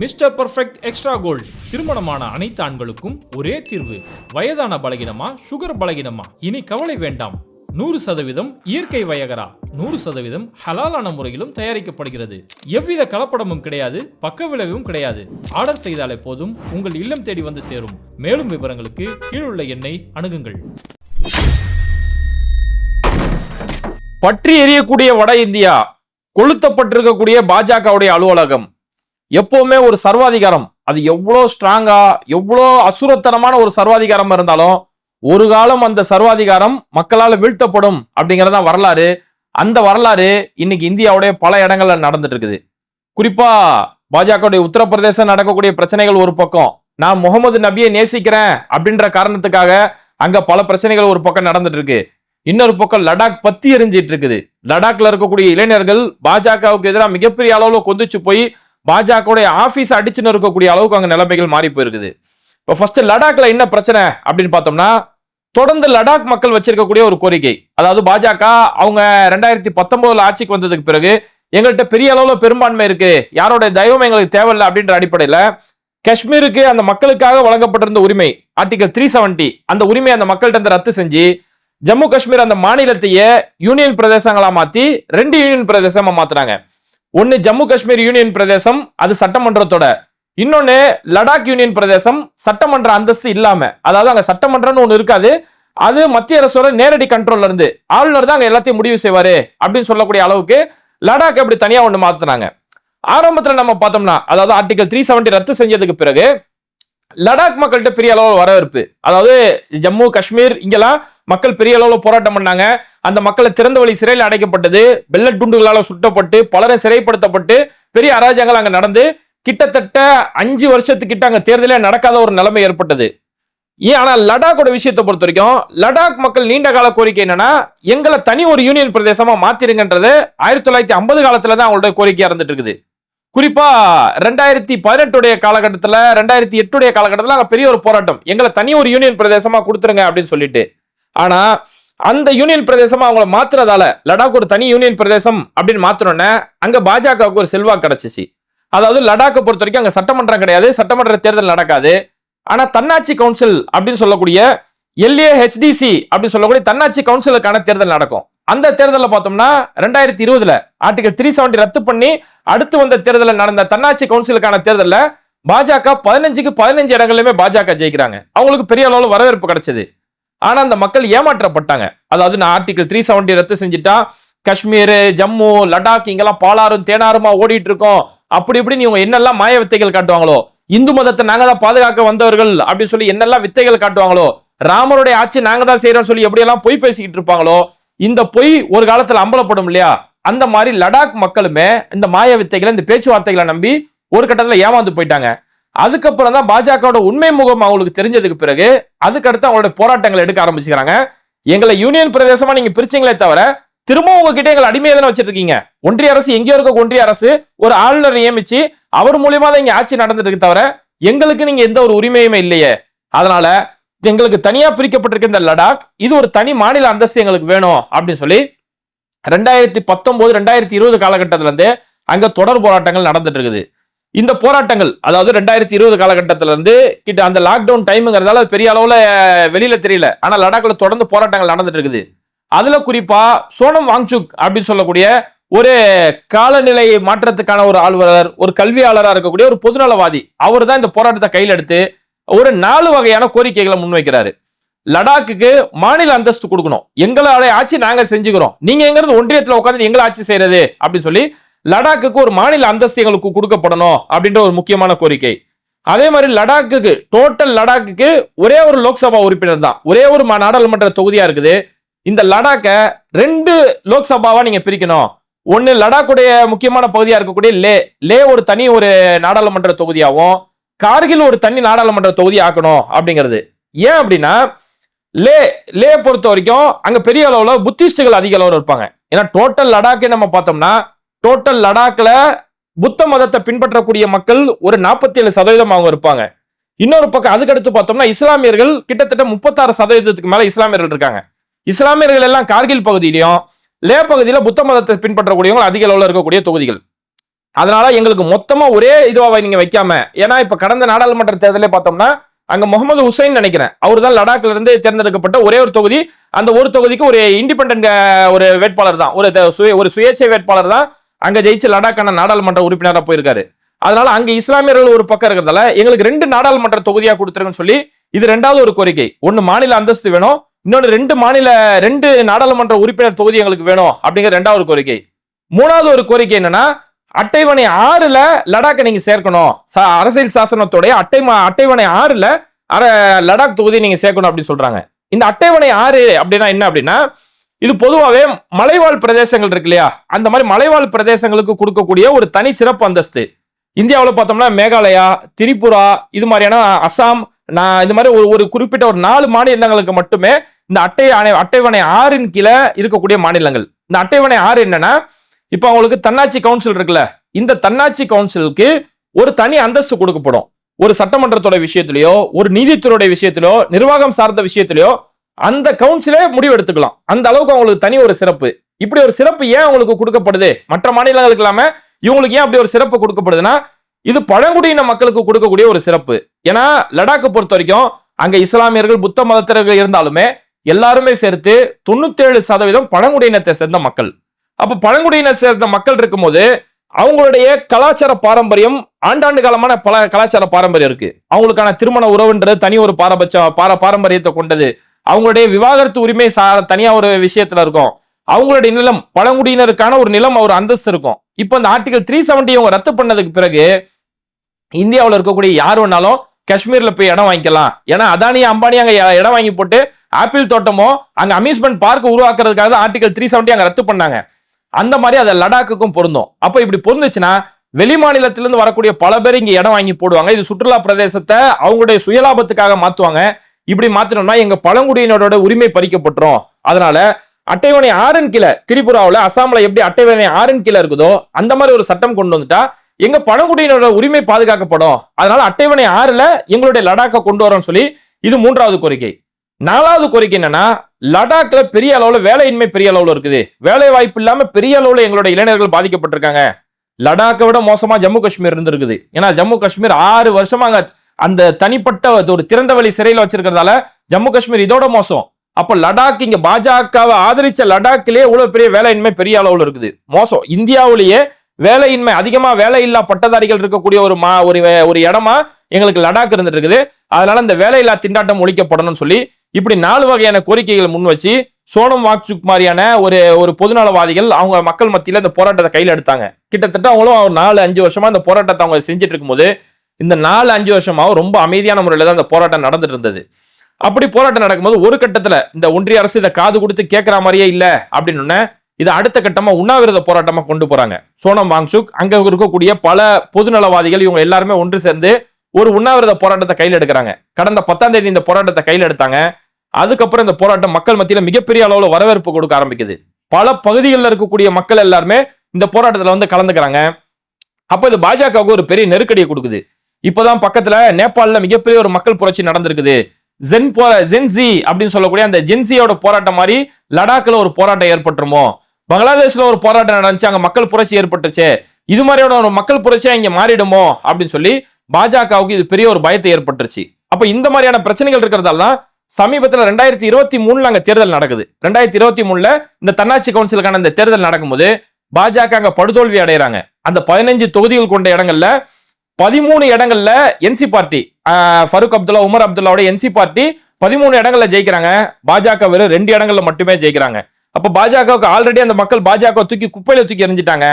Mister perfect extra gold திருமணமான அனைத்து ஆண்களுக்கும் ஒரே தீர்வு. வயதான பலகினமா, சுகர் பலகினமா, இனி கவலை வேண்டாம். 100% இயற்கை வயகரா, 100% ஹலாலான முறையிலும் தயாரிக்கப்படுகிறது. எவ்வித கலப்படமும் கிடையாது, பக்க விளைவும் கிடையாது. ஆர்டர் செய்தாலே போதும், உங்கள் இல்லம் தேடி வந்து சேரும். மேலும் விவரங்களுக்கு கீழுள்ள எண்ணை அணுகுங்கள். பற்றி எரியக்கூடிய வட இந்தியா, கொளுத்தப்பட்டிருக்கக்கூடிய பாஜகவுடைய அலுவலகம், எப்பவுமே ஒரு சர்வாதிகாரம், அது எவ்வளோ ஸ்ட்ராங்கா எவ்வளோ அசுரத்தனமான ஒரு சர்வாதிகாரம் இருந்தாலும் ஒரு காலம் அந்த சர்வாதிகாரம் மக்களால் வீழ்த்தப்படும் அப்படிங்கறத வரலாறு. அந்த வரலாறு இன்னைக்கு இந்தியாவுடைய பல இடங்கள்ல நடந்துட்டு இருக்குது. குறிப்பா பாஜகவுடைய உத்தரப்பிரதேசம் நடக்கக்கூடிய பிரச்சனைகள் ஒரு பக்கம், நான் முகமது நபியை நேசிக்கிறேன் அப்படின்ற காரணத்துக்காக அங்க பல பிரச்சனைகள் ஒரு பக்கம் நடந்துட்டு இருக்கு. இன்னொரு பக்கம் லடாக் பத்தி எரிஞ்சிட்டு இருக்குது. லடாக்ல இருக்கக்கூடிய இளைஞர்கள் பாஜகவுக்கு எதிராக மிகப்பெரிய அளவுல கொதிச்சு போய் பாஜகவுடைய ஆபீஸ் அடிச்சுன்னு இருக்கக்கூடிய அளவுக்கு அங்க நிலைமைகள் மாறி போயிருக்குது. இப்போ ஃபர்ஸ்ட் லடாக்ல என்ன பிரச்சனை அப்படின்னு பார்த்தோம்னா, தொடர்ந்து லடாக் மக்கள் வச்சிருக்கக்கூடிய ஒரு கோரிக்கை, அதாவது பாஜக அவங்க 2019 ஆட்சிக்கு வந்ததுக்கு பிறகு எங்கள்கிட்ட பெரிய அளவுல பெரும்பான்மை இருக்கு, யாரோட தயவும் எங்களுக்கு தேவையில்லை அப்படின்ற அடிப்படையில காஷ்மீருக்கு அந்த மக்களுக்காக வழங்கப்பட்டிருந்த உரிமை ஆர்டிகல் 370 அந்த உரிமை அந்த மக்கள்கிட்ட ரத்து செஞ்சு ஜம்மு காஷ்மீர் அந்த மாநிலத்தையே யூனியன் பிரதேசங்களா மாத்தி 2 யூனியன் பிரதேசமா மாத்துறாங்க. ஒன்னு ஜம்மு காஷ்மீர் யூனியன் பிரதேசம், அது சட்டமன்றத்தோட, இன்னொன்னு லடாக் யூனியன் பிரதேசம் சட்டமன்ற அந்தஸ்து இல்லாம, அதாவது அங்க சட்டமன்றம்னு ஒண்ணு இருக்காது, அது மத்திய அரசோட நேரடி கண்ட்ரோல்ல இருந்து ஆளுநர் தான் அங்க எல்லாத்தையும் முடிவு செய்வாரு அப்படின்னு சொல்லக்கூடிய அளவுக்கு லடாக் அப்படி தனியா ஒண்ணு மாத்துனாங்க. ஆரம்பத்துல நம்ம பார்த்தோம்னா, அதாவது ஆர்டிகல் 370 ரத்து செஞ்சதுக்கு பிறகு லடாக் மக்கள்கிட்ட பெரிய அளவில் வரவேற்பு, அதாவது ஜம்மு காஷ்மீர் இங்கெல்லாம் மக்கள் பெரிய அளவில் போராட்டம் பண்ணாங்க. அந்த மக்களை திறந்த வழி சிறையில் அடைக்கப்பட்டது, பெல்லட் குண்டுகளால் சுட்டப்பட்டு பலரை சிறைப்படுத்தப்பட்டு பெரிய அராஜகங்கள் அங்க நடந்து கிட்டத்தட்ட 5 வருஷத்துக்கிட்ட அங்க தேர்தலே நடக்காத ஒரு நிலைமை ஏற்பட்டது. ஆனா லடாக்கோட விஷயத்தை பொறுத்த வரைக்கும் லடாக் மக்கள் நீண்ட கால கோரிக்கை என்னன்னா, எங்களை தனி ஒரு யூனியன் பிரதேசமா மாத்திருங்கன்றது 1950 காலத்துல தான் அவங்களோட கோரிக்கையா இருந்துட்டு இருக்குது. குறிப்பா 2018 காலகட்டத்தில் 2008 காலகட்டத்தில் அங்க பெரிய ஒரு போராட்டம், எங்களை தனி ஒரு யூனியன் பிரதேசமா கொடுத்துருங்க அப்படின்னு சொல்லிட்டு. ஆனா அந்த யூனியன் பிரதேசமா அவங்களை மாத்துறதால லடாக் ஒரு தனி யூனியன் பிரதேசம் அப்படின்னு மாத்தினோன்னே அங்க பாஜகவுக்கு ஒரு செல்வாக்கு கிடைச்சிச்சு. அதாவது லடாக்கை பொறுத்த வரைக்கும் அங்க சட்டமன்றம் கிடையாது, சட்டமன்ற தேர்தல் நடக்காது. ஆனா தன்னாட்சி கவுன்சில் அப்படின்னு சொல்லக்கூடிய LAHDC அப்படின்னு சொல்லக்கூடிய தன்னாட்சி கவுன்சிலுக்கான தேர்தல் நடக்கும். அந்த தேர்தலில் பார்த்தோம்னா 2020 ஆர்டிகல் 370 ரத்து பண்ணி அடுத்து வந்த தேர்தலில் நடந்த தன்னாட்சி கவுன்சிலுக்கான தேர்தலில் பாஜக 15க்கு 15 இடங்களிலுமே பாஜக ஜெயிக்கிறாங்க. அவங்களுக்கு பெரிய அளவில் வரவேற்பு கிடைச்சது. ஆனா அந்த மக்கள் ஏமாற்றப்பட்டாங்க. அதாவது நான் ஆர்டிகல் 370 ரத்து செஞ்சுட்டா காஷ்மீர், ஜம்மு, லடாக் இங்கெல்லாம் பாலாரும் தேனாருமா ஓடிட்டு இருக்கோம், அப்படி இப்படி நீங்க என்னெல்லாம் மாய வித்தைகள் காட்டுவாங்களோ, இந்து மதத்தை நாங்க தான் பாதுகாக்க வந்தவர்கள் அப்படின்னு சொல்லி என்னெல்லாம் வித்தைகள் காட்டுவாங்களோ, ராமருடைய ஆட்சி நாங்க தான் செய்யறோம்னு சொல்லி எப்படியெல்லாம் பொய் பேசிக்கிட்டு இருப்பாங்களோ, இந்த பொய் ஒரு காலத்துல அம்பலப்படும் இல்லையா, அந்த மாதிரி லடாக் மக்களுமே இந்த மாய வித்தைகளை இந்த பேச்சுவார்த்தைகளை நம்பி ஒரு கட்டத்துல ஏமாந்து போயிட்டாங்க. அதுக்கப்புறம் தான் பாஜகவோட உண்மை முகம் அவங்களுக்கு தெரிஞ்சதுக்கு பிறகு அதுக்கடுத்து அவங்களோட போராட்டங்களை எடுக்க ஆரம்பிச்சுக்கிறாங்க. எங்களை யூனியன் பிரதேசமா நீங்க பிரிச்சிங்களே தவிர திரும்ப உங்ககிட்ட எங்களை அடிமையை தானே வச்சிட்டு இருக்கீங்க. ஒன்றிய அரசு எங்கேயோ இருக்க ஒன்றிய அரசு ஒரு ஆளுநர் நியமிச்சு அவர் மூலியமா தான் இங்க ஆட்சி நடந்துட்டு இருக்கு தவிர எங்களுக்கு நீங்க எந்த ஒரு உரிமையுமே இல்லையே. அதனால எங்களுக்கு தனியா பிரிக்கப்பட்டிருக்க இந்த லடாக், இது ஒரு தனி மாநில அந்தஸ்து எங்களுக்கு வேணும் அப்படின்னு சொல்லி 2019 2020 காலகட்டத்தில இருந்து அங்க தொடர் போராட்டங்கள் நடந்துட்டு இருக்குது. இந்த போராட்டங்கள் அதாவது 2020 காலகட்டத்தில இருந்து கிட்ட அந்த லாக்டவுன் டைம்ங்கிறதால பெரிய அளவுல வெளியில தெரியல, ஆனா லடாக்ல தொடர்ந்து போராட்டங்கள் நடந்துட்டு இருக்குது. அதுல குறிப்பா சோனம் வாங்சுக் அப்படின்னு சொல்லக்கூடிய ஒரு காலநிலை மாற்றத்துக்கான ஒரு ஆளுநர், ஒரு கல்வியாளராக இருக்கக்கூடிய ஒரு பொதுநலவாதி, அவர் தான் இந்த போராட்டத்தை கையில் எடுத்து ஒரு 4 வகையான கோரிக்கைகளை முன்வைக்கிறாரு. லடாக்குக்கு மாநில அந்தஸ்து கொடுக்கணும், எங்களுடைய ஆட்சி நாங்க செஞ்சுக்கிறோம், நீங்க எங்கிறது ஒன்றியத்தில் உட்காந்து எங்களை ஆட்சி செய்யறது அப்படின்னு சொல்லி லடாக்குக்கு ஒரு மாநில அந்தஸ்து எங்களுக்கு கொடுக்கப்படணும் அப்படின்ற ஒரு முக்கியமான கோரிக்கை. அதே மாதிரி லடாக்குக்கு டோட்டல் லடாக்குக்கு ஒரே ஒரு லோக்சபா உறுப்பினர் தான், ஒரே ஒரு நாடாளுமன்ற தொகுதியா இருக்குது. இந்த லடாக்கை 2 லோக்சபாவா நீங்க பிரிக்கணும். ஒன்னு லடாக்குடைய முக்கியமான பகுதியா இருக்கக்கூடிய லே ஒரு தனி ஒரு நாடாளுமன்ற தொகுதியாகவும் கார்கில் ஒரு தனி நாடாளுமன்ற தொகுதி ஆக்கணும் அப்படிங்கிறது. ஏன் அப்படின்னா லே பொறுத்த வரைக்கும் அங்க பெரிய அளவுல புத்திஸ்டுகள் அதிக அளவில் இருப்பாங்க. ஏன்னா டோட்டல் லடாக்கை நம்ம பார்த்தோம்னா டோட்டல் லடாக்ல புத்த மதத்தை பின்பற்றக்கூடிய மக்கள் ஒரு 47% அவங்க இருப்பாங்க. இன்னொரு பக்கம் அதுக்கடுத்து பார்த்தோம்னா இஸ்லாமியர்கள் கிட்டத்தட்ட 36% மேல இஸ்லாமியர்கள் இருக்காங்க. இஸ்லாமியர்கள் எல்லாம் கார்கில் பகுதியிலையும் லே பகுதியில புத்த மதத்தை பின்பற்றக்கூடியவங்க அதிக அளவில் இருக்கக்கூடிய தொகுதிகள். அதனால எங்களுக்கு மொத்தமா ஒரே இதுவா நீங்க வைக்காம, ஏன்னா இப்ப கடந்த நாடாளுமன்ற தேர்தலே பார்த்தோம்னா அங்க முகமது ஹுசைன் நினைக்கிறேன், அவர் தான் லடாக்ல இருந்து தேர்ந்தெடுக்கப்பட்ட ஒரே ஒரு தொகுதி. அந்த ஒரு தொகுதிக்கு ஒரு இண்டிபெண்டன்ட் ஒரு வேட்பாளர் தான், ஒரு சுயேட்சை வேட்பாளர் தான் அங்க ஜெயிச்சு லடாக்கான நாடாளுமன்ற உறுப்பினராக போயிருக்காரு. அதனால அங்க இஸ்லாமியர்கள் ஒரு பக்கம் இருக்கிறதால எங்களுக்கு 2 நாடாளுமன்ற தொகுதியா கொடுத்துருங்கன்னு சொல்லி இது 2வது ஒரு கோரிக்கை. ஒன்னு மாநில அந்தஸ்து வேணும், இன்னொன்று 2 நாடாளுமன்ற உறுப்பினர் தொகுதி எங்களுக்கு வேணும் அப்படிங்கிற 2வது கோரிக்கை. 3வது ஒரு கோரிக்கை என்னன்னா, அட்டைவணை 6ல லடாக்கை நீங்க சேர்க்கணும், அரசியல் சாசனத்தோடைய அட்டைவணை 6ல லடாக் தொகுதி நீங்க சேர்க்கணும் அப்படின்னு சொல்றாங்க. இந்த அட்டைவணை 6 அப்படின்னா என்ன அப்படின்னா, இது பொதுவாகவே மலைவாழ் பிரதேசங்கள் இருக்கு இல்லையா, அந்த மாதிரி மலைவாழ் பிரதேசங்களுக்கு கொடுக்கக்கூடிய ஒரு தனி சிறப்பு அந்தஸ்து. இந்தியாவில் பார்த்தோம்னா மேகாலயா, திரிபுரா, இது மாதிரியான அசாம், இது மாதிரி ஒரு குறிப்பிட்ட ஒரு 4 மாநிலங்களுக்கு மட்டுமே இந்த அட்டைவணை 6ன் கீழே இருக்கக்கூடிய மாநிலங்கள். இந்த அட்டைவணை 6 என்னன்னா, இப்ப அவங்களுக்கு தன்னாட்சி கவுன்சில் இருக்குல்ல, இந்த தன்னாட்சி கவுன்சிலுக்கு ஒரு தனி அந்தஸ்து கொடுக்கப்படும். ஒரு சட்டமன்றத்தோட விஷயத்திலயோ, ஒரு நீதித்துறையோட விஷயத்திலோ, நிர்வாகம் சார்ந்த விஷயத்திலயோ அந்த கவுன்சிலே முடிவு எடுத்துக்கலாம். அந்த அளவுக்கு அவங்களுக்கு தனி ஒரு சிறப்பு. இப்படி ஒரு சிறப்பு ஏன் அவங்களுக்கு கொடுக்கப்படுது, மற்ற மாநிலங்களுக்கு இல்லாம இவங்களுக்கு ஏன் அப்படி ஒரு சிறப்பு கொடுக்கப்படுதுன்னா, இது பழங்குடியின மக்களுக்கு கொடுக்கக்கூடிய ஒரு சிறப்பு. ஏன்னா லடாக்கை பொறுத்த வரைக்கும் அங்க இஸ்லாமியர்கள், புத்த மதத்தினர்கள் இருந்தாலுமே எல்லாருமே சேர்த்து 97% பழங்குடியினத்தை சேர்ந்த மக்கள். அப்ப பழங்குடியின சேர்ந்த மக்கள் இருக்கும்போது அவங்களுடைய கலாச்சார பாரம்பரியம், ஆண்டாண்டு காலமான பல கலாச்சார பாரம்பரியம் இருக்கு. அவங்களுக்கான திருமண உறவுன்றது தனி ஒரு பாரம்பரியத்தை கொண்டது. அவங்களுடைய விவாகரத்து உரிமை தனியா ஒரு விஷயத்துல இருக்கும். அவங்களுடைய நிலம், பழங்குடியினருக்கான ஒரு நிலம், ஒரு அந்தஸ்து இருக்கும். இப்ப இந்த ஆர்டிகல் 370 அவங்க ரத்து பண்ணதுக்கு பிறகு இந்தியாவில் இருக்கக்கூடிய யார் வேணாலும் காஷ்மீர்ல போய் இடம் வாங்கிக்கலாம். ஏன்னா அதானி அம்பானி அங்க இடம் வாங்கி போட்டு ஆப்பிள் தோட்டமோ அங்க அம்யூஸ்மெண்ட் பார்க் உருவாக்குறதுக்காக தான் ஆர்டிகல் 370 அங்க ரத்து பண்ணாங்க. அந்த மாதிரி அதை லடாக்குக்கும் பொருந்தும். அப்ப இப்படி பொருந்துச்சுன்னா வெளி மாநிலத்திலிருந்து வரக்கூடிய பல பேர் இங்க இடம் வாங்கி போடுவாங்க. இது சுற்றுலா பிரதேசத்தை அவங்களுடைய சுயலாபத்துக்காக மாத்துவாங்க. இப்படி மாத்தணும்னா எங்க பழங்குடியினரோட உரிமை பறிக்கப்பட்டுரும். அதனால அட்டைவணை 6ன் கீழே திரிபுராவில், அசாம்ல எப்படி அட்டைவணை 6ன் கீழே இருக்குதோ அந்த மாதிரி ஒரு சட்டம் கொண்டு வந்துட்டா எங்க பழங்குடியினரோட உரிமை பாதுகாக்கப்படும். அதனால அட்டைவணை 6ல எங்களுடைய லடாக்கை கொண்டு வரோம்னு சொல்லி இது 3வது கோரிக்கை. 4வது கோரிக்கை என்னன்னா, லடாக்ல பெரிய அளவுல வேலையின்மை பெரிய அளவுல இருக்குது. வேலை வாய்ப்பு இல்லாம பெரிய அளவுல எங்களுடைய இளைஞர்கள் பாதிக்கப்பட்டிருக்காங்க. லடாக்கை விட மோசமா ஜம்மு காஷ்மீர் இருந்திருக்குது. ஏன்னா ஜம்மு காஷ்மீர் 6 வருஷமா அந்த தனிப்பட்ட ஒரு திறந்த வெளி சிறையில் வச்சிருக்கிறதால ஜம்மு காஷ்மீர் இதோட மோசம். அப்ப லடாக், இங்க பாஜகவை ஆதரிச்ச லடாக்கிலே இவ்வளவு பெரிய வேலையின்மை பெரிய அளவுல இருக்குது. மோசம். இந்தியாவிலேயே வேலையின்மை அதிகமா வேலையில்லா பட்டதாரிகள் இருக்கக்கூடிய ஒரு இடமா எங்களுக்கு லடாக் இருந்துட்டு இருக்குது. அதனால இந்த வேலையில்லா திண்டாட்டம் ஒழிக்கப்படணும்னு சொல்லி இப்படி 4 வகையான கோரிக்கைகள் முன் வச்சு சோனம் வாங்சுக் மாதிரியான ஒரு பொதுநலவாதிகள் அவங்க மக்கள் மத்தியில இந்த போராட்டத்தை கையில் எடுத்தாங்க. கிட்டத்தட்ட அவங்களும் 4-5 வருஷமா இந்த போராட்டத்தை அவங்க செஞ்சுட்டு இருக்கும்போது இந்த 4-5 வருஷமா ரொம்ப அமைதியான முறையில தான் இந்த போராட்டம் நடந்துட்டு இருந்தது. அப்படி போராட்டம் நடக்கும்போது ஒரு கட்டத்துல இந்த ஒன்றிய அரசு இதை காது கொடுத்து கேட்கிற மாதிரியே இல்ல அப்படின்னு இது அடுத்த கட்டமா உண்ணாவிரத போராட்டமா கொண்டு போறாங்க. சோனம் வாங்சுக், அங்க இருக்கக்கூடிய பல பொதுநலவாதிகள், இவங்க எல்லாருமே ஒன்று சேர்ந்து ஒரு உண்ணாவிரத போராட்டத்தை கையில் எடுக்கிறாங்க. கடந்த 10ஆம் தேதி இந்த போராட்டத்தை கையில் எடுத்தாங்க. அதுக்கப்புறம் இந்த போராட்டம் மக்கள் மத்தியில மிகப்பெரிய அளவுல வரவேற்பு கொடுக்க ஆரம்பிக்குது. பல பகுதிகளில் இருக்கக்கூடிய மக்கள் எல்லாருமே இந்த போராட்டத்துல கலந்துக்கிறாங்க. அப்ப இது பாஜகவுக்கு ஒரு பெரிய நெருக்கடியை கொடுக்குது. இப்பதான் பக்கத்துல நேபாளில மிகப்பெரிய ஒரு மக்கள் புரட்சி நடந்திருக்குது. ஜென்சி அப்படின்னு சொல்லக்கூடிய அந்த ஜென்சியோட போராட்டம் மாதிரி லடாக்ல ஒரு போராட்டம் ஏற்பட்டுருமோ, பங்களாதேஷ்ல ஒரு போராட்டம் நடந்துச்சு, அங்க மக்கள் புரட்சி ஏற்பட்டுச்சு, இது மாதிரியோட ஒரு மக்கள் புரட்சியா இங்க மாறிடுமோ அப்படின்னு சொல்லி பாஜகவுக்கு இது பெரிய ஒரு பயத்தை ஏற்பட்டுருச்சு. அப்ப இந்த மாதிரியான பிரச்சனைகள் இருக்கிறதால தான் சமீபத்தில் 2023 அங்க தேர்தல் நடக்குது. 2023 இந்த தன்னாட்சி கவுன்சிலுக்கான இந்த தேர்தல் நடக்கும்போது பாஜக அங்க படுதோல்வி அடைகிறாங்க. அந்த 15 தொகுதிகள் கொண்ட இடங்கள்ல 13 இடங்கள்ல என்சி பார்ட்டி, ஃபருக் அப்துல்லா, உமர் அப்துல்லாவோட என்சி பார்ட்டி 13 இடங்கள்ல ஜெயிக்கிறாங்க. பாஜக வெறும் 2 இடங்கள்ல மட்டுமே ஜெயிக்கிறாங்க. அப்ப பாஜகவுக்கு ஆல்ரெடி அந்த மக்கள் பாஜக தூக்கி குப்பையில தூக்கி எறிஞ்சிட்டாங்க.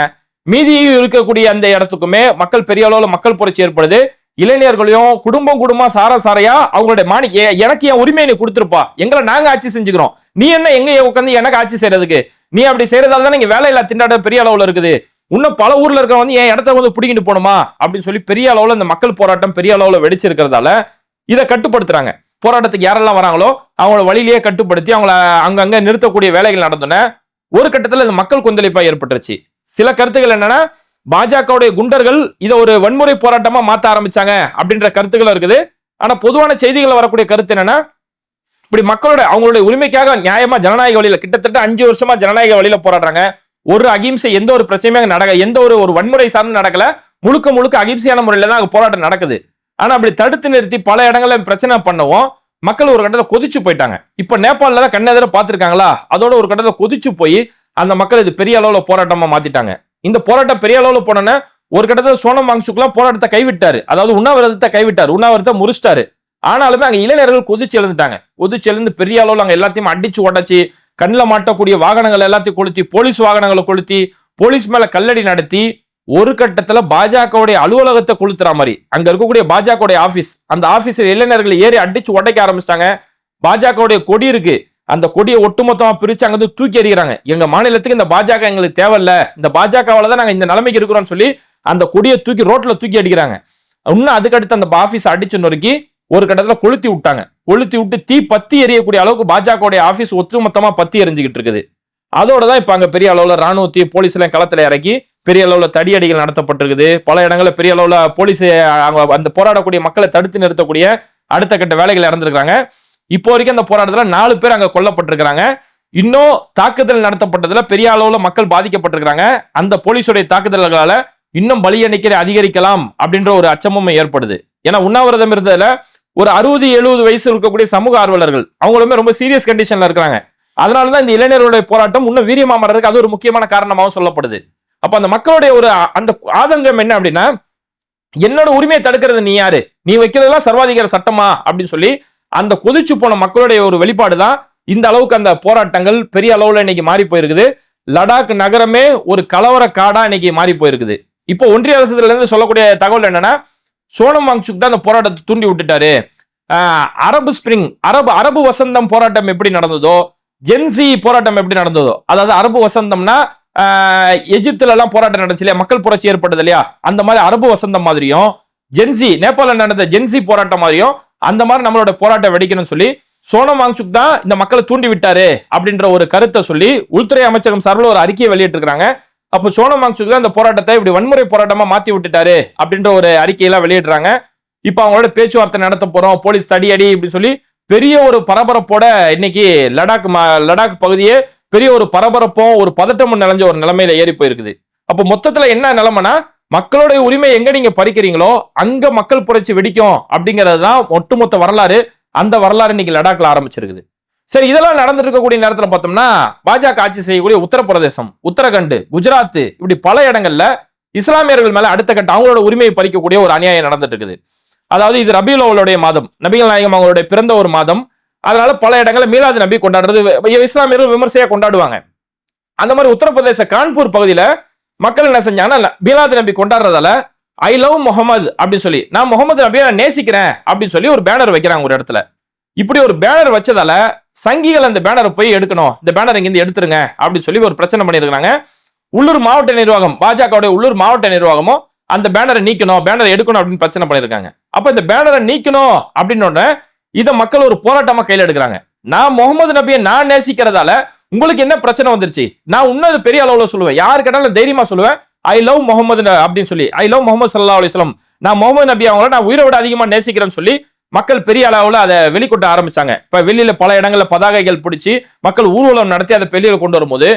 மீதி இருக்கக்கூடிய அந்த இடத்துக்குமே மக்கள் பெரிய அளவுல மக்கள் புரட்சி ஏற்படுது. இளைஞர்களையும் குடும்பம் சாரையா அவங்களுடைய எனக்கு என் உரிமையை நீ கொடுத்துருப்பா, எங்களை நாங்க ஆட்சி செஞ்சுக்கிறோம், நீ என்ன எங்க உட்காந்து எனக்கு ஆட்சி செய்யறதுக்கு, நீ அப்படி செய்யறதால தான் நீங்க வேலையில்லா திண்டாட்டம் பெரிய அளவுல இருக்குது, இன்னும் பல ஊர்ல இருக்க என் இடத்த பிடிக்கிட்டு போகணுமா அப்படின்னு சொல்லி பெரிய அளவுல இந்த மக்கள் போராட்டம் பெரிய அளவுல வெடிச்சிருக்கிறதால இதை கட்டுப்படுத்துறாங்க. போராட்டத்துக்கு யாரெல்லாம் வராங்களோ அவங்கள வழியிலேயே கட்டுப்படுத்தி அவங்கள அங்கங்க நிறுத்தக்கூடிய வேலைகள் நடந்தன. ஒரு கட்டத்துல இந்த மக்கள் கொந்தளிப்பா ஏற்பட்டுருச்சு. சில கருத்துக்கள் என்னன்னா, பாஜகவுடைய குண்டர்கள் இதை ஒரு வன்முறை போராட்டமா மாத்த ஆரம்பிச்சாங்க அப்படின்ற கருத்துக்கள் இருக்குது. ஆனா பொதுவான செய்திகள் வரக்கூடிய கருத்து என்னன்னா, இப்படி மக்களோட அவங்களுடைய உரிமைக்காக நியாயமா ஜனநாயக வழியில கிட்டத்தட்ட 5 வருஷமா ஜனநாயக வழியில போராடுறாங்க. ஒரு அகிம்சை, எந்த ஒரு பிரச்சனையும் நடக்க, எந்த ஒரு வன்முறை சார்ந்து நடக்கல, முழுக்க முழுக்க அகிம்சையான முறையில தான் போராட்டம் நடக்குது. ஆனா அப்படி தடுத்து நிறுத்தி பல இடங்கள்ல பிரச்சனை பண்ணவும் மக்கள் ஒரு கட்டத்தில் கொதிச்சு போயிட்டாங்க. இப்ப நேபாளில தான் கண்ணெதிர பார்த்திருக்காங்களா, அதோட ஒரு கட்டத்தில் கொதிச்சு போய் அந்த மக்கள் இது பெரிய அளவுல போராட்டமா மாத்திட்டாங்க. இந்த போராட்டம் பெரிய அளவுல போனோன்னா ஒரு கட்டத்தில் சோனம் வாங்சுக்லாம் போராட்டத்தை கைவிட்டாரு, அதாவது உண்ணாவிரதத்தை கைவிட்டாரு, உண்ணாவிரதத்தை முறிச்சிட்டாரு. ஆனாலுமே அங்க இளைஞர்கள் கொதிச்சு எழுந்துட்டாங்க. கொதிச்சு எழுந்து பெரிய அளவுல அங்க எல்லாத்தையும் அடிச்சு உடைச்சு, கண்ணில் மாட்டக்கூடிய வாகனங்கள் எல்லாத்தையும் கொளுத்தி, போலீஸ் வாகனங்களை கொளுத்தி, போலீஸ் மேல கல்லடி நடத்தி, ஒரு கட்டத்துல பாஜகவுடைய அலுவலகத்தை கொளுத்துற மாதிரி அங்க இருக்கக்கூடிய பாஜகவுடைய ஆபீஸ், அந்த ஆபீஸில் இளைஞர்கள் ஏறி அடிச்சு உடைக்க ஆரம்பிச்சிட்டாங்க. பாஜகவுடைய கொடி இருக்கு, அந்த கொடியை ஒட்டுமொத்தமா பிரிச்சு அங்க வந்து தூக்கி எறிகிறாங்க. எங்க மாநிலத்துக்கு இந்த பாஜக எங்களுக்கு தேவையில்ல, இந்த பாஜகவால தான் நாங்க இந்த நிலைமைக்கு இருக்கிறோம்னு சொல்லி அந்த கொடியை தூக்கி ரோட்ல தூக்கி அடிக்கிறாங்க. இன்னும் அதுக்கடுத்து அந்த ஆபீஸ் அடிச்சு நொறுக்கி ஒரு கட்டத்துல கொளுத்தி விட்டாங்க. கொளுத்தி விட்டு தீ பத்தி எறியக்கூடிய அளவுக்கு பாஜகவுடைய ஆபீஸ் ஒட்டுமொத்தமா பத்தி எரிஞ்சுக்கிட்டு இருக்குது. அதோட தான் இப்ப அங்க பெரிய அளவுல ராணுவத்தையும் போலீஸ் எல்லாம் களத்துல இறக்கி பெரிய அளவுல தடியடிகள் நடத்தப்பட்டிருக்குது. பல இடங்கள்ல பெரிய அளவுல போலீஸ் அந்த போராடக்கூடிய மக்களை தடுத்து நிறுத்தக்கூடிய அடுத்த கட்ட வேலைகள் இறந்திருக்காங்க. இப்போ வரைக்கும் அந்த போராட்டத்துல 4 பேர் அங்க கொல்லப்பட்டிருக்கிறாங்க. இன்னும் தாக்குதல் நடத்தப்பட்டதுல பெரிய அளவுல மக்கள் பாதிக்கப்பட்டிருக்கிறாங்க. அந்த போலீஸுடைய தாக்குதல்களால இன்னும் பலி எண்ணிக்கை அதிகரிக்கலாம் அப்படின்ற ஒரு அச்சமும் ஏற்படுது. ஏன்னா உண்ணாவிரதம் இருந்ததுல ஒரு 60-70 வயசு இருக்கக்கூடிய சமூக ஆர்வலர்கள் அவங்களுமே ரொம்ப சீரியஸ் கண்டிஷன்ல இருக்காங்க. அதனாலதான் இந்த இளைஞர்களுடைய போராட்டம் இன்னும் வீரியமா மாறதுக்கு அது ஒரு முக்கியமான காரணமாகவும் சொல்லப்படுது. அப்ப அந்த மக்களுடைய ஒரு அந்த ஆதங்கம் என்ன அப்படின்னா, என்னோட உரிமையை தடுக்கிறது நீ யாரு, நீ வைக்கிறதெல்லாம் சர்வாதிகார சட்டமா அப்படின்னு சொல்லி அந்த கொதிச்சு போன மக்களுடைய ஒரு வெளிப்பாடு தான் இந்த அளவுக்கு அந்த போராட்டங்கள் பெரிய அளவுல இன்னைக்கு மாறி போயிருக்குது. லடாக் நகரமே ஒரு கலவர காடா இன்னைக்கு மாறி போயிருக்குது. இப்போ ஒன்றிய அரசுல இருந்து சொல்லக்கூடிய தகவல் என்னன்னா, சோனம் வாங்சுக் தான் அந்த போராட்டத்தை தூண்டி விட்டுட்டாரு. அரபு ஸ்பிரிங், அரபு வசந்தம் போராட்டம் எப்படி நடந்ததோ, ஜென்சி போராட்டம் எப்படி நடந்ததோ, அதாவது அரபு வசந்தம்னா எகிப்துல எல்லாம் போராட்டம் நடந்துச்சு இல்லையா, மக்கள் புரட்சி ஏற்பட்டது இல்லையா, அந்த மாதிரி அரபு வசந்தம் மாதிரியும் ஜென்சி நேபாள நடந்த ஜென்சி போராட்டம் மாதிரியும் அந்த மாதிரி நம்மளோட போராட்டம் வெடிக்கணும்னு சொல்லி சோனம் வாங்சுக் தான் இந்த மக்களை தூண்டி விட்டாரு அப்படின்ற ஒரு கருத்தை சொல்லி உள்துறை அமைச்சகம் சார்பில் ஒரு அறிக்கையை வெளியிட்டு இருக்காங்க. அப்போ சோனம் வாங்சுக் தான் இந்த போராட்டத்தை இப்படி வன்முறை போராட்டமா மாத்தி விட்டுட்டாரு அப்படின்ற ஒரு அறிக்கையெல்லாம் வெளியிடுறாங்க. இப்ப அவங்களோட பேச்சுவார்த்தை நடத்த போறோம், போலீஸ் தடியடி இப்படின்னு சொல்லி பெரிய ஒரு பரபரப்போட இன்னைக்கு லடாக் பகுதியே பெரிய ஒரு பரபரப்பும் ஒரு பதட்டமும் நிறைஞ்ச ஒரு நிலைமையில ஏறி போயிருக்குது. அப்போ மொத்தத்துல என்ன நிலைமைனா, மக்களுடைய உரிமை எங்க நீங்க பறிக்கிறீங்களோ அங்க மக்கள் புரட்சி வெடிக்கும் அப்படிங்கிறது தான் ஒட்டுமொத்த வரலாறு. அந்த வரலாறு இன்னைக்கு லடாக்ல ஆரம்பிச்சிருக்குது. சரி, இதெல்லாம் நடந்துட்டு இருக்கக்கூடிய நேரத்தில் பார்த்தோம்னா பாஜக ஆட்சி செய்யக்கூடிய உத்தரப்பிரதேசம், உத்தரகண்ட், குஜராத் இப்படி பல இடங்கள்ல இஸ்லாமியர்கள் மேல அடுத்த கட்ட அவங்களோட உரிமையை பறிக்கக்கூடிய ஒரு அநியாயம் நடந்துட்டு இருக்குது. அதாவது இது ரபியுல் அவ்வளுடைய மாதம், நபிகள் நாயகம் அவங்களுடைய பிறந்த ஒரு மாதம். அதனால பல இடங்களில் மீலாது நபி கொண்டாடுறது இஸ்லாமியர்கள் விமர்சையா கொண்டாடுவாங்க. அந்த மாதிரி உத்தரப்பிரதேச கான்பூர் பகுதியில மக்கள் என்ன செஞ்சாங்கன்னா, மீலாது நபி கொண்டாடுறதால ஐ லவ் முகமது அப்படின்னு சொல்லி, நான் முகமது நபியை நான் நேசிக்கிறேன் அப்படின்னு சொல்லி ஒரு பேனர் வைக்கிறாங்க ஒரு இடத்துல. இப்படி ஒரு பேனர் வச்சதால சங்கிகள் அந்த பேனரை போய் எடுக்கணும், இந்த பேனர் இங்கிருந்து எடுத்துருங்க அப்படின்னு சொல்லி ஒரு பிரச்சனை பண்ணிருக்காங்க. உள்ளூர் மாவட்ட நிர்வாகம், பாஜகவுடைய உள்ளூர் மாவட்ட நிர்வாகமும் அந்த பேனரை நீக்கணும், பேனரை எடுக்கணும் அப்படின்னு பிரச்சனை பண்ணிருக்காங்க. அப்ப இந்த பேனரை நீக்கணும் அப்படின்னு இதை மக்கள் ஒரு போராட்டமா கையில எடுக்கிறாங்க. நான் முகமது நபியை நான் நேசிக்கிறதால உங்களுக்கு என்ன பிரச்சனை வந்துருச்சு, நான் இன்னும் பெரிய அளவுல சொல்லுவேன், யாரு கேட்டாலும் தைரியமா சொல்லுவேன், ஐ லவ் முகமது அப்படின்னு சொல்லி, ஐ லவ் முகமது ஸல்லல்லாஹு அலைஹி வஸல்லம், நான் முகமது நபி அவங்கள நான் உயிரை விட அதிகமா நேசிக்கிறேன்னு சொல்லி மக்கள் பெரிய அளவுல அதை வெளிக்கொட்ட ஆரம்பிச்சாங்க. இப்ப வெளியில பல இடங்கள்ல பதாகைகள் பிடிச்சி மக்கள் ஊர்வலம் நடத்தி அதை வெளியில கொண்டு வரும்போது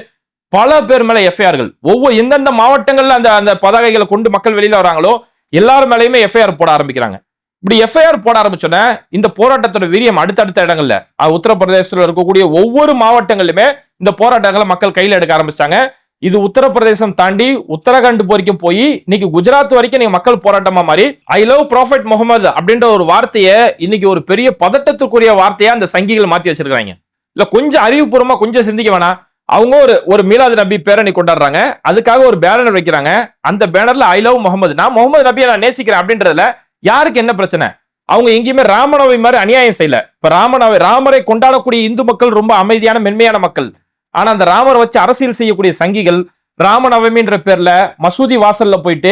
பல பேர் மேல எஃப்ஐஆர்கள், ஒவ்வொரு எந்தெந்த மாவட்டங்கள்ல அந்த பதாகைகளை கொண்டு மக்கள் வெளியில வராங்களோ எல்லாரும் மேலேயுமே எஃப்ஐஆர் போட ஆரம்பிக்கிறாங்க. இப்படி எஃப்ஐஆர் போட ஆரம்பிச்சோன்னா இந்த போராட்டத்தோட வீரியம் அடுத்தடுத்த இடங்கள்ல உத்தரப்பிரதேசத்தில் இருக்கக்கூடிய ஒவ்வொரு மாவட்டங்களிலுமே இந்த போராட்டங்களை மக்கள் கையில எடுக்க ஆரம்பிச்சாங்க. இது உத்தரப்பிரதேசம் தாண்டி உத்தரகண்ட் வரைக்கும் போய் இன்னைக்கு குஜராத் வரைக்கும் நீங்க மக்கள் போராட்டமா மாதிரி ஐ லவ் ப்ராஃபெட் முகமது அப்படின்ற ஒரு வார்த்தையை இன்னைக்கு ஒரு பெரிய பதட்டத்துக்குரிய வார்த்தையா அந்த சங்கிகள் மாத்தி வச்சிருக்காங்க. இல்ல கொஞ்சம் அறிவுபூர்வமா கொஞ்சம் சிந்திக்க வேணாம். அவங்க ஒரு மீலாது நபி பேரணி கொண்டாடுறாங்க, அதுக்காக ஒரு பேனர் வைக்கிறாங்க. அந்த பேனர்ல ஐ லவ் முகமது, நான் முகமது நபியை நான் நேசிக்கிறேன் அப்படின்றதுல யாருக்கு என்ன பிரச்சனை? அவங்க எங்கேயுமே ராமநவமி மாதிரி அநியாயம் செய்யல. இப்ப ராமரை கொண்டாடக்கூடிய இந்து மக்கள் ரொம்ப அமைதியான மென்மையான மக்கள். ஆனா அந்த ராமரை வச்சு அரசியல் செய்யக்கூடிய சங்கிகள் ராமநவமின்ற பேர்ல மசூதி வாசல்ல போயிட்டு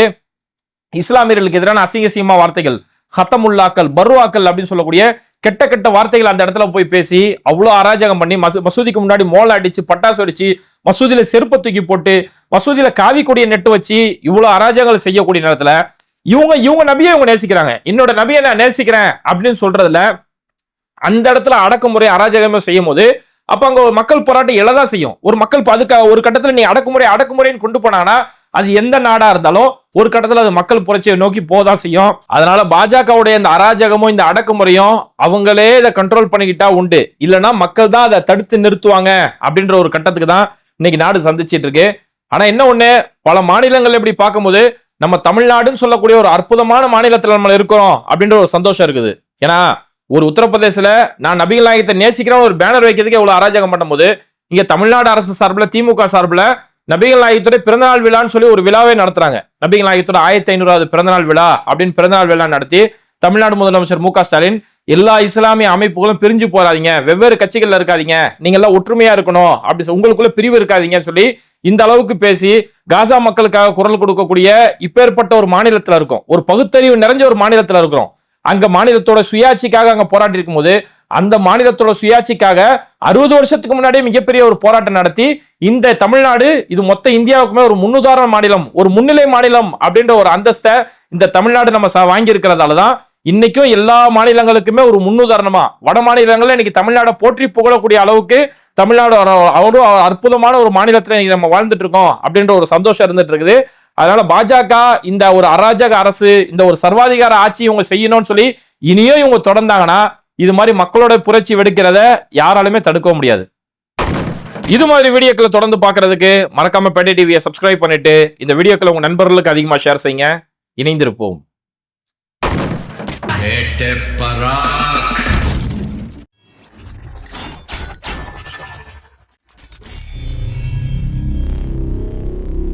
இஸ்லாமியர்களுக்கு எதிரான அசிங்கசியமா வார்த்தைகள், ஹத்தமுல்லாக்கள், பர்வாக்கள் அப்படின்னு சொல்லக்கூடிய கெட்ட கெட்ட வார்த்தைகள் அந்த இடத்துல போய் பேசி அவ்வளோ அராஜகம் பண்ணி மசூதிக்கு முன்னாடி மோளை அடிச்சு பட்டாசு அடிச்சு மசூதியில செருப்பை தூக்கி போட்டு மசூதியில காவி கொடியை நெட்டு வச்சு இவ்வளவு அராஜகங்கள் செய்யக்கூடிய நேரத்துல இவங்க நபியை இவங்க நேசிக்கிறாங்க, என்னோட நபியை நான் நேசிக்கிறேன் அப்படின்னு சொல்றதுல அந்த இடத்துல அடக்குமுறை அராஜகமே செய்யும் போது அப்ப அங்க ஒரு மக்கள் போராட்டம் எழதான் செய்யும். ஒரு மக்கள் அதுக்கு ஒரு கட்டத்துல நீ அடக்குமுறைன்னு கொண்டு போனாங்கன்னா அது எந்த நாடா இருந்தாலும் ஒரு கட்டத்துல அது மக்கள் புரட்சியை நோக்கி போதான் செய்யும். அதனால பாஜகவுடைய இந்த அராஜகமும் இந்த அடக்குமுறையும் அவங்களே இதை கண்ட்ரோல் பண்ணிக்கிட்டா உண்டு, இல்லைன்னா மக்கள் தான் அதை தடுத்து நிறுத்துவாங்க அப்படின்ற ஒரு கட்டத்துக்கு தான் இன்னைக்கு நாடு சந்திச்சிட்டு இருக்கு. ஆனா என்ன ஒண்ணு, பல மாநிலங்கள் எப்படி பார்க்கும்போது நம்ம தமிழ்நாடுன்னு சொல்லக்கூடிய ஒரு அற்புதமான மாநிலத்துல நம்ம இருக்கிறோம் அப்படின்ற ஒரு சந்தோஷம் இருக்குது. ஏன்னா ஒரு உத்தரப்பிரதேசல நான் நபிகள் நாயகத்தை நேசிக்கிறேன் ஒரு பேனர் வைக்கிறதுக்கு எவ்வளவு அராஜகம் பண்ணும்போது, இங்க தமிழ்நாடு அரசு சார்பில் திமுக சார்பில் நபிகள் நாயகத்துடைய பிறந்தநாள் விழான்னு சொல்லி ஒரு விழாவே நடத்துறாங்க. நபிகள் நாயகத்தோட 1500வது பிறந்தநாள் விழா அப்படின்னு பிறந்தநாள் விழா நடத்தி தமிழ்நாடு முதலமைச்சர் மு க ஸ்டாலின் எல்லா இஸ்லாமிய அமைப்புகளும் பிரிஞ்சு போறாதீங்க, வெவ்வேறு கட்சிகள்ல இருக்காதீங்க, நீங்க எல்லாம் ஒற்றுமையா இருக்கணும், அப்படி உங்களுக்குள்ள பிரிவு இருக்காதீங்கன்னு சொல்லி இந்த அளவுக்கு பேசி காசா மக்களுக்காக குரல் கொடுக்கக்கூடிய இப்பேற்பட்ட ஒரு மாநிலத்துல இருக்கும், ஒரு பகுத்தறிவு நிறைஞ்ச ஒரு மாநிலத்துல இருக்கிறோம். அங்க மாநிலத்தோட சுயாட்சிக்காக அங்க போராட்டி இருக்கும் போது அந்த மாநிலத்தோட சுயாட்சிக்காக 60 வருஷத்துக்கு முன்னாடியே மிகப்பெரிய ஒரு போராட்டம் நடத்தி இந்த தமிழ்நாடு இது மொத்த இந்தியாவுக்குமே ஒரு முன்னுதாரண மாநிலம், ஒரு முன்னிலை மாநிலம் அப்படின்ற ஒரு அந்தஸ்தை இந்த தமிழ்நாடு நம்ம வாங்கி இருக்கிறதாலதான் இன்னைக்கும் எல்லா மாநிலங்களுக்குமே ஒரு முன்னுதாரணமா வட மாநிலங்கள்ல இன்னைக்கு தமிழ்நாடை போற்றி புகழக்கூடிய அளவுக்கு தமிழ்நாடு அவ்வளோ அற்புதமான ஒரு மாநிலத்துல நம்ம வாழ்ந்துட்டு இருக்கோம் அப்படின்ற ஒரு சந்தோஷம் இருந்துட்டு இருக்குது. அதனால பாஜக இந்த ஒரு அராஜக அரசு, இந்த ஒரு சர்வாதிகார ஆட்சி இவங்க செய்யணும்னு சொல்லி இனியும் இவங்க தொடர்ந்தாங்கன்னா இது மாதிரி மக்களோட புரட்சி வெடிக்கிறத யாராலுமே தடுக்க முடியாது. இது மாதிரி வீடியோக்களை தொடர்ந்து பார்க்கிறதுக்கு மறக்காம பேட்டை டிவியை சப்ஸ்கிரைப் பண்ணிட்டு இந்த வீடியோக்களை உங்க நண்பர்களுக்கு அதிகமா ஷேர் செய்யுங்க. இணைந்திருப்போம்.